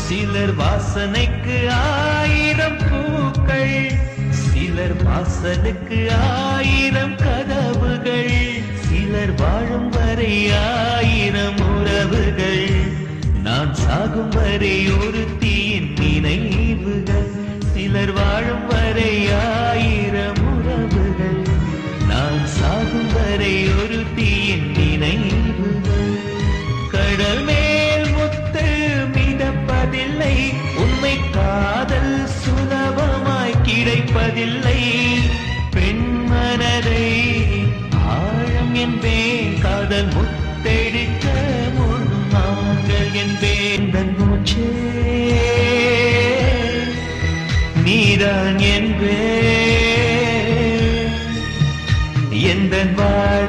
சிலர் வாசனைக்கு 1000 பூக்கள், சிலர் வாசலுக்கு 1000 கதவுகள், சிலர் வாழும் வரை 1000 உறவுகள், நான் சாகும் வரை ஒருத்தியின் நினைவுகள். சிலர் வாழும் வரை 1000 உறவுகள், நான் சாகும் வரை ஒருத்தியின் நினைவுகள். கடல் மேல் முத்து மிதப்பதில்லை, உண்மை காதல் சுலபமாய் கிடைப்பதில்லை. பெண் மனதை ஆழம் என்பேன், காதல் முத்தெடுக்க முன்னாங்கள் என்பேன். தன் மூச்சே நீதான் என்பேன், எந்த வாழ்